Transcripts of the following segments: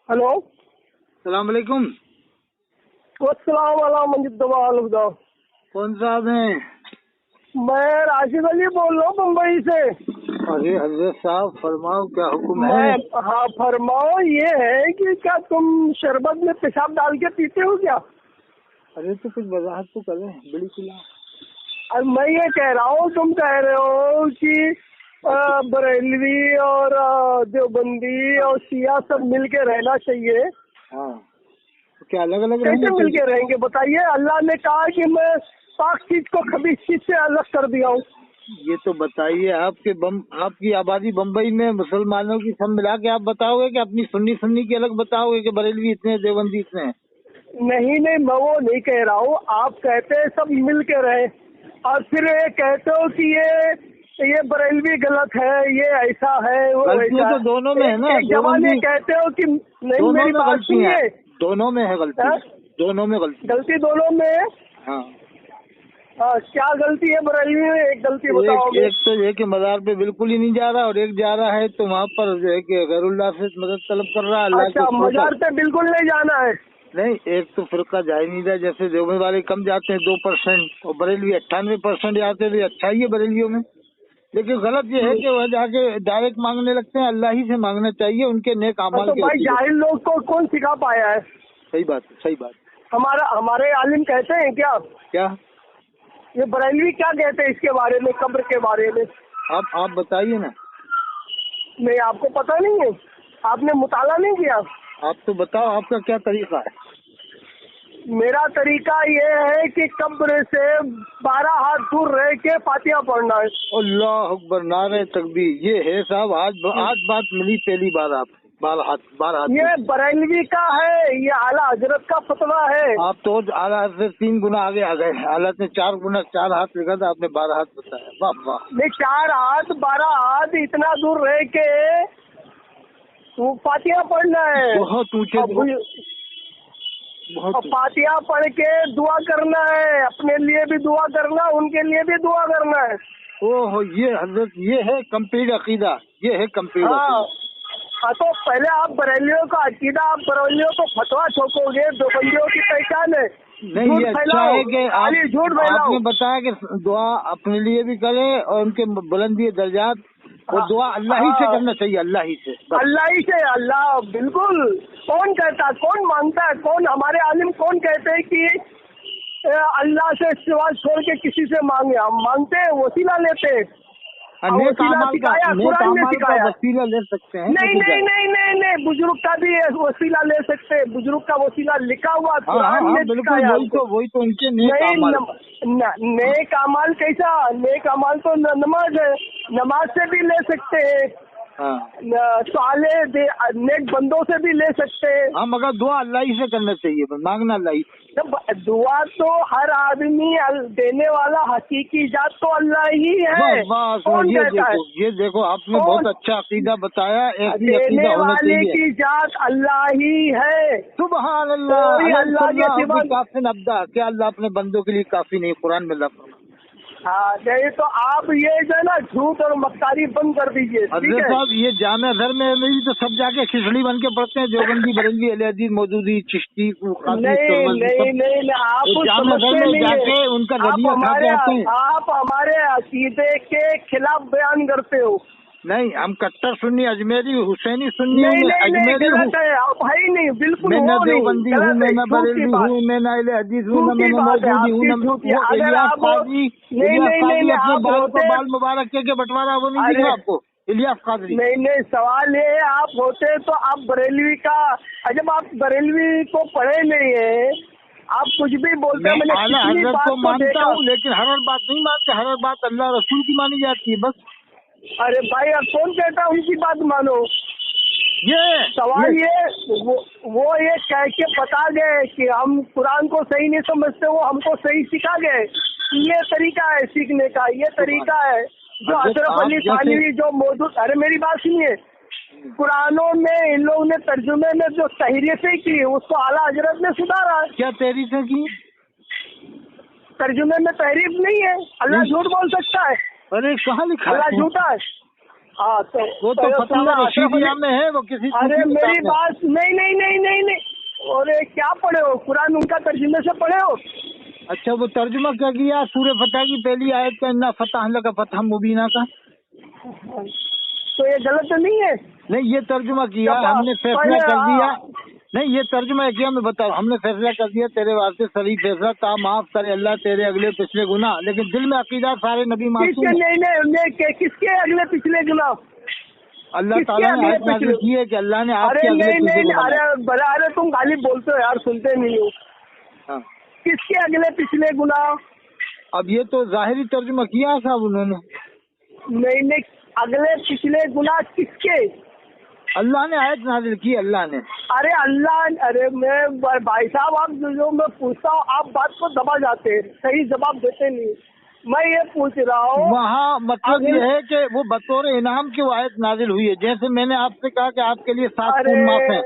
Hello, सलाम अलैकुम। बताओ। कौन साहब हैं? मैं राशिद अली बोल रहा हूँ मुंबई से। अरे हजरत साहब फरमाओ, क्या हुक्म है? हाँ फरमाओ, ये है कि क्या तुम शरबत में पेशाब डाल के पीते हो क्या? अरे तो कुछ वजाहत तो करें, बड़ी खुला। और मैं ये कह रहा हूँ, तुम कह रहे हो कि बरेलवी और देवबंदी और शिया सब मिल के रहना चाहिए। हाँ, तो क्या अलग अलग कैसे मिल के रहेंगे बताइए? अल्लाह ने कहा कि मैं पाक चीज को खबीस चीज से अलग कर दिया हूँ। ये तो बताइए, आपकी आबादी बम्बई में मुसलमानों की सब मिला के आप बताओगे कि अपनी सुन्नी की अलग बताओगे कि बरेलवी इतने हैं, देवबंदी इतने हैं? नहीं, मैं वो नहीं कह रहा हूँ। आप कहते हैं सब मिल के रहे और फिर ये कहते हो कि ये बरेलवी गलत है, ये ऐसा है, वो गलतियाँ ऐसा तो दोनों में है ना। एक जमाने कहते हो कि नहीं, दोनों मेरी में बात गलती है, सुनिए। दोनों में है गलती, दोनों में गलती दोनों में है। हाँ। क्या गलती है बरेलवी में? एक गलती बताओ। एक तो ये कि मज़ार पे बिल्कुल ही नहीं जा रहा, और एक जा रहा है तो वहाँ पर जो है कि गैरुल्लाह से मदद तलब कर रहा है। अल्लाह अच्छा, को मजार पे बिल्कुल नहीं जाना है। नहीं, एक तो फिरका जा ही नहीं रहा। जैसे देवबंदी वाले कम जाते हैं 2%, और बरेलवी 98% जाते हैं। तो अच्छा ही है बरेलियों में। लेकिन गलत ये है कि वह जाके डायरेक्ट मांगने लगते हैं। अल्लाह ही से मांगना चाहिए, उनके नेक अमाल तो के भाई वसीले। जाहिल लोग को कौन सिखा पाया है? सही बात, सही बात। हमारे आलिम कहते हैं क्या ये बरेलवी क्या कहते हैं इसके बारे में, कब्र के बारे में? आप बताइए ना। नहीं, आपको पता नहीं है? आपने मुताला नहीं किया? आप तो बताओ, आपका क्या तरीका है? मेरा तरीका ये है कि कब्र से 12 हाथ दूर रह के फातिहा पढ़ना है। अल्लाह अकबर, नारे तकबीर। ये है साहब, आज बात मिली पहली बार। आप 12 हाथ ये बरेलवी का है, ये आला हजरत का फतवा है। आप तो आला से 3 गुना आगे आ गए। आला ने 4 हाथ लिखा था, आपने 12 हाथ बताया। वाह वाह। नहीं, 4 हाथ 12 हाथ इतना दूर रह के वो फातिहा पढ़ना है। बहुत ऊंचे, और फातिहा पढ़ के दुआ करना है, अपने लिए भी दुआ करना, उनके लिए भी दुआ करना है। ओहो, ये हजरत, ये है कंप्लीट अकीदा, ये है कंप्लीट। हाँ, तो पहले आप बरेलियों का अकीदा, आप बरेलियों को फतवा ठोकोगे, देवबंदियों की पहचान है। नहीं, ये अच्छा है कि आपने बताया कि दुआ अपने लिए भी करें और उनके बुलंदी दर्जात, और दुआ अल्लाह ही से करना चाहिए, अल्लाह ही से। अल्लाह बिल्कुल। कौन कहता, कौन मांगता है, कौन हमारे आलिम कौन कहते हैं कि अल्लाह से सिवा छोड़ के किसी से मांगे? हम मांगते हैं, वसीला लेते हैं। वसीला सिखाया, कुरान ने सिखाया। वसीला ले सकते हैं? नहीं, बुजुर्ग का भी वसीला ले सकते हैं। बुजुर्ग का वसीला लिखा हुआ कुरान ने सिखाया। वही तो उनके नेक अमाल कैसा? नेक अमाल तो नमाज है, नमाज से भी ले सकते हैं। साले नेक बंदों से भी ले सकते हैं। हाँ, मगर दुआ अल्लाह ही से करना चाहिए, मांगना अल्लाह ही। दुआ तो हर आदमी देने वाला हकीकी जात तो अल्लाह ही है। कौन कहता है? ये देखो, आपने बहुत अच्छा अकीदा बताया। देने वाले की जात अल्लाह ही है। सुभान अल्लाह। अल्लाह के सिवा काफी नब्दा, क्या अल्लाह अपने बंदों के लिए काफी नहीं? कुरान में लफ्ज़। हाँ, नहीं तो आप ये जो है ना, झूठ और मक्कारी बंद कर दीजिए, ठीक है साहब? ये जामे घर में भी तो सब जाके खिचड़ी बन के पढ़ते हैं। देवबंदी, बरेलवी, अहले हदीस, मौदूदी, चिश्ती, नहीं, आप समझते नहीं है। उनका आप हमारे अकीदे के खिलाफ बयान करते हो। नहीं, हम कट्टर सुन्नी, अजमेरी, हुसैनी सुन्नी, अजमेरी हूँ भाई। नहीं, बिल्कुल मैं न देवबंदी हूँ, मैं न बरेलवी हूँ, मैं न अहले हदीस हूँ, न मैं मौदूदी हूँ। अपने बाल मुबारक के बंटवारा वो नहीं दिख रहा आपको? इलियास कादरी। नहीं, सवाल ये है, आप होते तो आप बरेलवी का, जब आप बरेलवी को पढ़े नहीं है, आप कुछ भी बोलते हैं। मैंने आला हज़रत को मानता हूँ, लेकिन हर बात नहीं मानते। हर बात अल्लाह रसूल की मानी जाती है, बस। अरे भाई, अब कौन कहता है उनकी बात मानो? सवाल वो ये कह के बता गए कि हम कुरान को सही नहीं समझते, वो हमको सही सिखा गए। ये तरीका है सीखने का, ये तरीका है जो अशरफ अली थानवी जो मौजूद। अरे मेरी बात सुनिए, कुरानों में इन लोगों ने तर्जुमे में जो तहरीफें की, उसको आला हजरत ने सुधारा। क्या तहरीफें की? तर्जुमे में तहरीफ नहीं है। अल्लाह झूठ बोल सकता है? अरे कहाँ लिखा? अल्लाह झूठा है? हाँ तो वो तो फतवा रशीदिया में है, वो किसी अरे मेरी बात नहीं, और क्या पढ़े हो? कुरान उनका तर्जुमे से पढ़े हो? अच्छा, वो तर्जुमा क्या किया सूरह फतह की पहली आयत का, इन्ना फतह लका फतह मुबीना का? तो ये गलत नहीं है? नहीं, ये तर्जुमा किया, हमने फैसला कर दिया। नहीं, ये तर्जुमा किया, मैं बताऊँ, हमने फैसला कर दिया तेरे वास्ते सही फैसला, ता माफ करे अल्लाह तेरे अगले पिछले गुनाह, लेकिन दिल में अकीदा सारे नबी मासूम है। नहीं, किसके अगले पिछले गुनाह? अल्लाह ताला ने आयत नाज़िल की है कि अल्लाह ने आपके अगले पिछले गुनाह। अरे तुम गाली बोलते हो यार, सुनते नहीं हो। हाँ, किसके अगले पिछले गुनाह? अब ये तो जाहिरी तर्जुमा किया साहब उन्होंने। नहीं, अगले पिछले गुनाह किसके? अल्लाह ने आयत नाज़िल की, अल्लाह ने। अरे मैं भाई साहब, आप जो मैं पूछता हूँ आप बात को दबा जाते हैं, सही जवाब देते नहीं। मैं ये पूछ रहा हूँ, वहाँ मतलब ये है कि वो बतौर इनाम की आयत नाजिल हुई है। जैसे मैंने आपसे कहा कि आपके लिए 7 खून माफ है,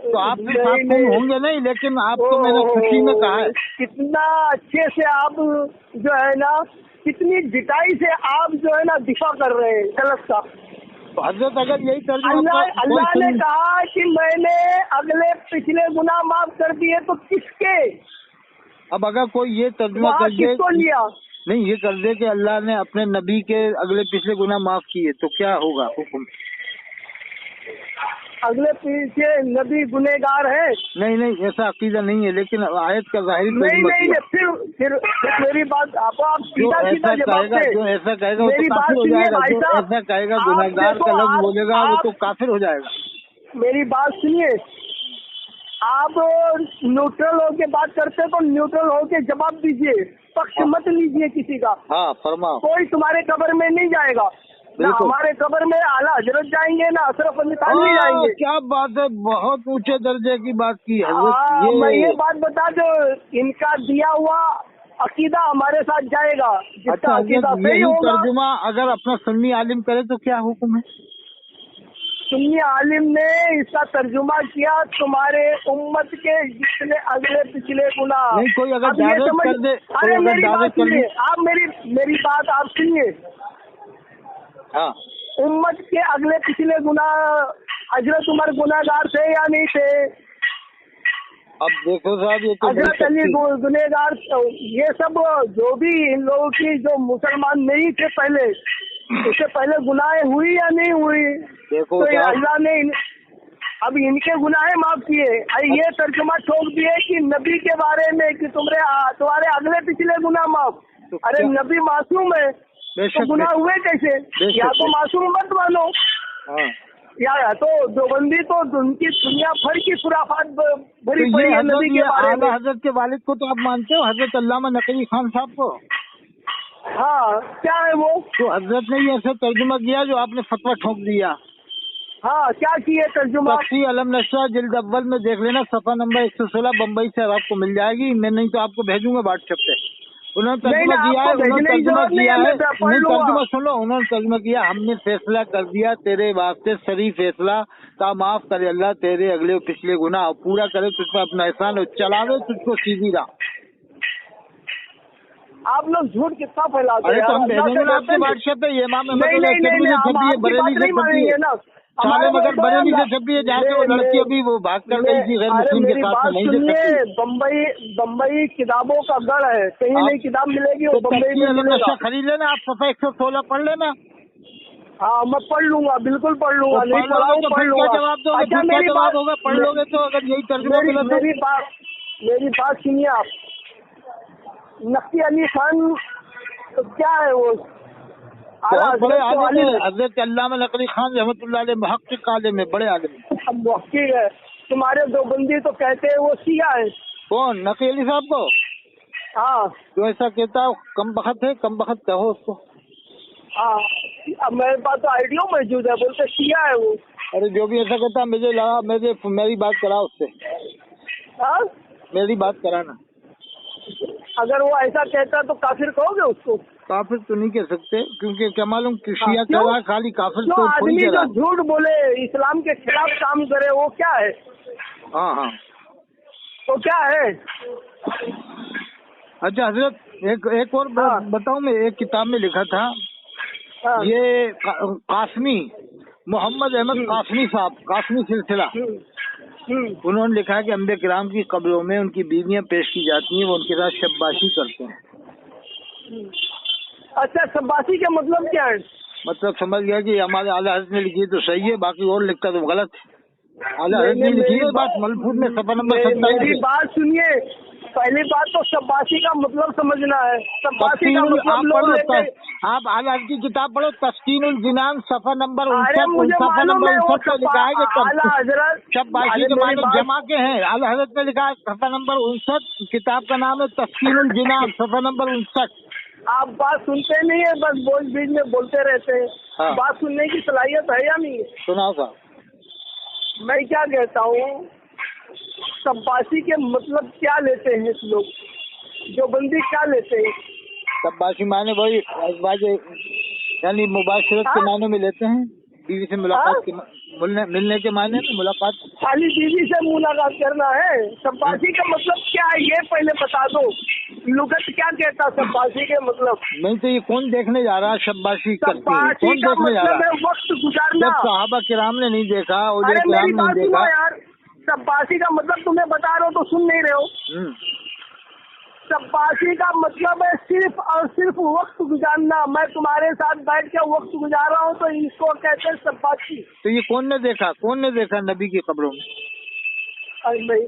तो आपके 7 खून होंगे नहीं, लेकिन आपको मैंने खुशी में कहा है। कितना अच्छे से आप जो है ना, कितनी जिटाई से आप जो है ना दिफा कर रहे हैं गलत का। तो हजरत अगर यही तर्जुमा अल्लाह ने कहा कि मैंने अगले पिछले गुनाह माफ कर दिए, तो किसके? अब अगर कोई ये तर्जुमा कर दे, किसको लिया? नहीं, ये कर दे कि अल्लाह ने अपने नबी के अगले पिछले गुनाह माफ किए, तो क्या होगा हुक्म? अगले पीछे नबी गुनहगार है? नहीं, ऐसा अकीदा नहीं है, लेकिन आयत का जाहिर नहीं, फिर मेरी बात आप सीधा जवाब दे। जो ऐसा कहेगा वो तो काफिर हो जाएगा, जो ऐसा कहेगा गुनहगार का लफ्ज़ बोलेगा वो तो काफिर हो जाएगा। मेरी बात सुनिए, आप न्यूट्रल होके बात करते तो न्यूट्रल होके जवाब दीजिए, पक्ष मत लीजिए किसी का। हाँ, फरमाओ। कोई तुम्हारे कब्र में नहीं जाएगा, ना हमारे कब्र में आला हजरत जाएंगे, ना अशरफ अली थानवी जाएंगे। क्या बात है, बहुत ऊंचे दर्जे की बात की है। मैं ये बात बता दो, इनका दिया हुआ अकीदा हमारे साथ जाएगा, जिसका अकीदा सही होगा। तर्जुमा अगर अपना सुन्नी आलिम करे तो क्या हुक्म है? सुन्नी आलिम ने इसका तर्जुमा किया, तुम्हारे उम्मत के जितने अगले पिछले गुनाह। नहीं, कोई अगर दावत कर दे, अरे मेरी बात सुनिए, आप मेरी बात आप सुनिए। हाँ, उम्मत के अगले पिछले गुनाह हजरत उमर गुनाहगार थे या नहीं थे? अब देखो साहब, ये तो हजरत अली गुनहगार, ये सब जो भी इन लोगों की जो मुसलमान नहीं थे पहले, उससे पहले गुनाहें हुई या नहीं हुई? देखो तो अल्लाह ने अब इनके गुनाहें माफ किए। ये तर्जुमा ठोक दिए कि नबी के बारे में कि तुम्हारे अगले पिछले गुनाह माफ। अरे नबी मासूम है तो गुनाह हुए कैसे? या तो मासूम मत मानो, या तो देवबंदी तो उनकी दुनिया भर की खुराफात भरी पड़ी है नबी के बारे में। हजरत के वालिद को तो आप मानते हो, हजरत अल्लामा नकवी खान साहब को? हाँ, क्या है वो? तो हजरत ने ये ऐसा तर्जुमा किया जो आपने फतवा ठोक दिया। हाँ, क्या किए तर्जुमा? तफसीर अलम नशरा जिल्द अव्वल में देख लेना, सफा नंबर 116 बम्बई से आपको मिल जाएगी। मैं नहीं तो आपको भेजूंगा व्हाट्सएप पे। उन्होंने तर्जुमा किया है, तर्जुमा सुन लो, उन्होंने तर्जुमा किया, हमने फैसला कर दिया तेरे वास्ते सही फैसला, ता माफ करे अल्लाह तेरे अगले पिछले गुनाह, पूरा करे तुझ पर अपना एहसान, चलावे तुझको सीधी राह। आप लोग झूठ कितना फैलाते हैं? तो हम भेजेंगे आपके व्हाट्सएप पे। ये बरेली से छपी है ना, मगर बरेली से छपी है, जहाँ से वो लड़की अभी वो भाग कर गई थी गैर मुस्लिम के साथ। नहीं, बम्बई किताबों का गढ़ है, कहीं नहीं किताब मिलेगी वो बम्बई में मिलेगा। खरीद लेना, आप सफा 116 पढ़ लेना। हाँ, मैं पढ़ लूंगा, बिल्कुल पढ़ लूंगा। नहीं पढ़ा तो पढ़ लूंगा। जवाब दोगे? अच्छा, मेरी बात होगा, पढ़ लोगे तो अगर यही तर्जुमा मिला तो। मेरी बात सुनिए आप। नकी अली खान तो क्या है वो? बहुत बड़े आलिम है हजरत अल्लामा नकवी खान रहमतुल्लाह अलैह, मुहक्किक आलिम है, बड़े आलिम है। मुहक्किक है, तुम्हारे देवबंदी तो कहते हैं वो शिया है। कौन? नकी अली साहब को? हाँ, जो ऐसा कहता है कम बखत है, कम बखत कहो उसको। हाँ, अब मेरे पास तो आइडियो मौजूद है, बोलते शिया है वो। अरे जो भी ऐसा कहता, मुझे लगा मेरी बात करा उससे। हाँ, मेरी बात कराना। अगर वो ऐसा कहता तो काफिर कहोगे उसको? काफिर तो नहीं कह सकते, क्योंकि क्या मालूम शिया करा, खाली काफिर तो आदमी जो झूठ बोले, इस्लाम के खिलाफ काम करे, वो क्या है? हाँ, तो क्या है? अच्छा हजरत, एक और बताऊं, मैं एक किताब में लिखा था, ये कासमी मोहम्मद अहमद कासमी साहब, कासमी सिलसिला, उन्होंने लिखा है कि अंबिया किराम की कब्रों में उनकी बीवियां पेश की जाती हैं, वो उनके साथ शब्बाशी करते हैं। अच्छा, शब्बाशी का मतलब क्या है? मतलब समझ गया कि हमारे आला हज़रत ने लिखी तो सही है, बाकी और लिखता तो गलत है। आला हज़रत ने लिखी है बात मलफूज में सफा नंबर 27। मेरी बात सुनिए, पहली बात तो शब्बाशी का मतलब समझना है। शब्बाशी का मतलब लोग लेते हैं। आप आला हज़रत की किताब पढ़ो, तस्कीनुल जिनान सफा नंबर 59 मुझे सफा मालूम नंबर है वो 59 में लिखा है कि आला हजरत शब्बाशी के माने जमा के हैं। आला हज़रत ने लिखा है सफा नंबर 59, किताब का नाम है तस्कीनुल जिनान सफा नंबर 59। आप बात सुनते नहीं है, बस बोल बीच में बोलते रहते हैं। हाँ। बात सुनने की सलाहियत है या नहीं? सुनाओ साहब। मैं क्या कहता हूँ, शब्बाशी के मतलब क्या लेते हैं लोग, जो बंदी क्या लेते हैं? शब्बाशी माने वही यानी मुबाशरत के माने में लेते हैं, बीवी से मुलाकात के मिलने के माने में मुलाकात। खाली बीवी से मुलाकात करना है? शब्बाशी का मतलब क्या है ये पहले बता दो। लुगत क्या कहता शब्बाशी के मतलब? नहीं तो ये कौन देखने जा रहा है शब्बाशी करती है? कौन शब्बाशी का देखने जा रहा मतलब है वक्त गुजारना। जब सहाबा किराम ने नहीं देखा, अरे मेरी बात नहीं सुनो देखा। यार, शब्बाशी का मतलब तुम्हें बता रहे हो तो सुन नहीं रहे हो। शब्बाशी का मतलब है सिर्फ और सिर्फ वक्त गुजारना। मैं तुम्हारे साथ बैठ के वक्त गुजार रहा हूँ तो इसको कहते हैं शब्बाशी। तो ये कौन ने देखा नबी की कब्रों में? अरे नहीं,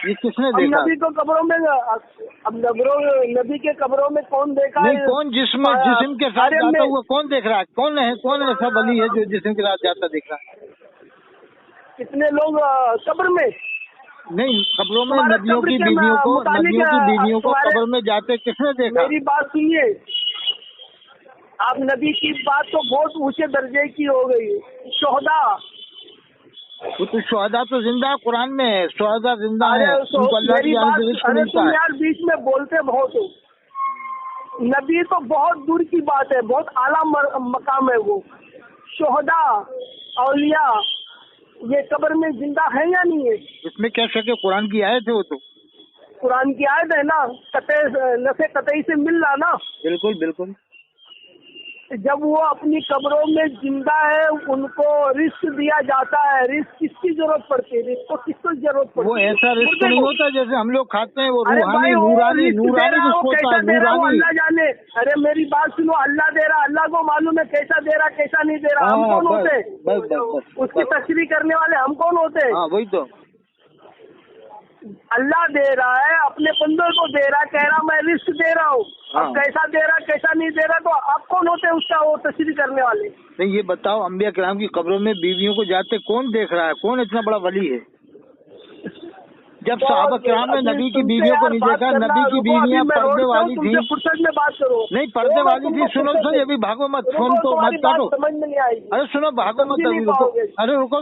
ये किसने देखा? नबी को कब्रों में, अब नबी के कब्रों में कौन देखा नहीं, है? कौन जिस्म के साथ जाता हुआ कौन देख रहा है? कौन ऐसा वली है जो जिस्म के साथ जाता दिख रहा है? कितने लोग कब्र में? नहीं, कब्रों में नबियों की बीवियों को कब्र में जाते किसने देखा? मेरी बात सुनिए, आप नबी की बात तो बहुत ऊंचे दर्जे की हो गई। शोहदा, वो तो शोहदा तो जिंदा कुरान में है, शोहदा जिंदा है, उनको अल्लाह की जानिब से रिज़्क़ मिलता है। यार बीच में बोलते बहुत हो। नबी तो बहुत दूर की बात है, बहुत आला मकाम है वो। शोहदा, औलिया, ये कब्र में जिंदा है या नहीं है? इसमें क्या शक है? कुरान की आयत है वो तो। कुरान की आयत है ना, नसे कतई से मिल रहा ना। बिल्कुल बिल्कुल। जब वो अपनी कब्रों में जिंदा है, उनको रिस्क दिया जाता है। रिस्क किसकी जरूरत पड़ती है? रिस्क को किसको जरूरत पड़ती है? वो ऐसा रिस्क नहीं होता जैसे हम लोग खाते हैं, वो रूहानी नूरानी कैसा दे रहा है अल्लाह जाने। अरे मेरी बात सुनो, अल्लाह दे रहा, अल्लाह को मालूम है कैसा दे रहा कैसा नहीं दे रहा। हम कौन होते हैं? उसकी तशरीह करने वाले हम कौन होते हैं? वही तो। अल्लाह दे रहा है, अपने बंदों को दे रहा, कह रहा मैं रिस्क दे रहा हूँ। अब कैसा दे रहा कैसा नहीं दे रहा, तो आप कौन होते हैं उसका वो तशरीह करने वाले? नहीं, ये बताओ, अंबिया किराम की कब्रों में बीवियों को जाते कौन देख रहा है? कौन इतना बड़ा वली है? जब सहाबा किराम ने नबी की बीवियों को नहीं देखा, नबी की बीवियां पर्दे वाली थी। फुर्सत में बात करो। नहीं, पर्दे वाली थी। सुनो अभी भागो मत, फोन तो मत काटो। समझ में नहीं आएगी। अरे सुनो, भागो मत, अभी रुको। अरे रुको।